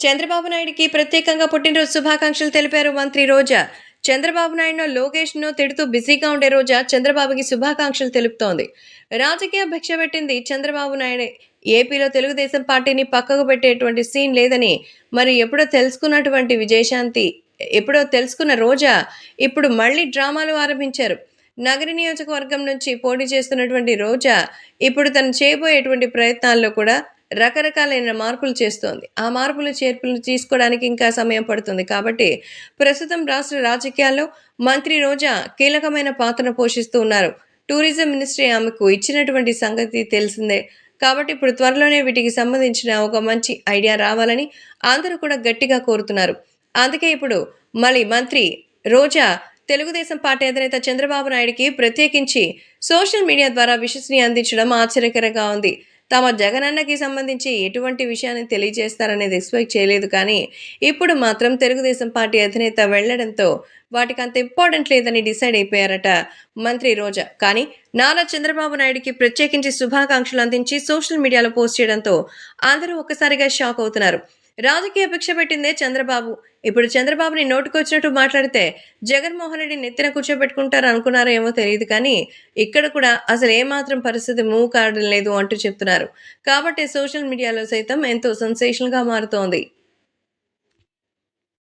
చంద్రబాబు నాయుడికి ప్రత్యేకంగా పుట్టినరోజు శుభాకాంక్షలు తెలిపారు మంత్రి రోజా. చంద్రబాబు నాయుడును, లోకేష్‌ను తిడుతూ బిజీగా ఉండే రోజా చంద్రబాబుకి శుభాకాంక్షలు తెలుపుతోంది. రాజకీయ భిక్ష పెట్టింది చంద్రబాబు నాయుడే. ఏపీలో తెలుగుదేశం పార్టీని పక్కకు పెట్టేటువంటి సీన్ లేదని మరి ఎప్పుడో తెలుసుకున్న రోజా ఇప్పుడు మళ్ళీ డ్రామాలు ఆరంభించారు. నగరి నియోజకవర్గం నుంచి పోటీ చేస్తున్నటువంటి రోజా ఇప్పుడు తను చేయబోయేటువంటి ప్రయత్నాల్లో కూడా రకరకాలైన మార్పులు చేస్తోంది. ఆ మార్పులు, చేర్పులు తీసుకోవడానికి ఇంకా సమయం పడుతుంది. కాబట్టి ప్రస్తుతం రాష్ట్ర రాజకీయాల్లో మంత్రి రోజా కీలకమైన పాత్రను పోషిస్తూ ఉన్నారు. టూరిజం మినిస్ట్రీ ఆమెకు ఇచ్చినటువంటి సంగతి తెలిసిందే. కాబట్టి ఇప్పుడు త్వరలోనే వీటికి సంబంధించిన ఒక మంచి ఐడియా రావాలని అందరూ కూడా గట్టిగా కోరుతున్నారు. అందుకే ఇప్పుడు మళ్ళీ మంత్రి రోజా తెలుగుదేశం పార్టీ అధినేత చంద్రబాబు నాయుడికి ప్రత్యేకించి సోషల్ మీడియా ద్వారా విషస్‌ని అందించడం ఆశ్చర్యకరంగా ఉంది. తమ జగనన్నకి సంబంధించి ఎటువంటి విషయాన్ని తెలియజేస్తారనేది ఎక్స్‌పెక్ట్ చేయలేదు కానీ, ఇప్పుడు మాత్రం తెలుగుదేశం పార్టీ అధినేత వెళ్ళడంతో వాటికంత ఇంపార్టెంట్ లేదని డిసైడ్ అయిపోయారట మంత్రి రోజా. కానీ నారా చంద్రబాబు నాయుడికి ప్రత్యేకించి శుభాకాంక్షలు అందించి సోషల్ మీడియాలో పోస్ట్ చేయడంతో అందరూ ఒక్కసారిగా షాక్ అవుతున్నారు. రాజకీయ భిక్ష పెట్టిందే చంద్రబాబు. ఇప్పుడు చంద్రబాబుని నోటికొచ్చినట్టు మాట్లాడితే జగన్మోహన్ రెడ్డి నెత్తిన కూర్చోబెట్టుకుంటారు అనుకున్నారో ఏమో తెలీదు కానీ, ఇక్కడ కూడా అసలు ఏమాత్రం పరిస్థితి మూవ్ కావడం లేదు అంటూ చెప్తున్నారు. కాబట్టి సోషల్ మీడియాలో సైతం ఎంతో సెన్సేషనల్‌గా మారుతోంది.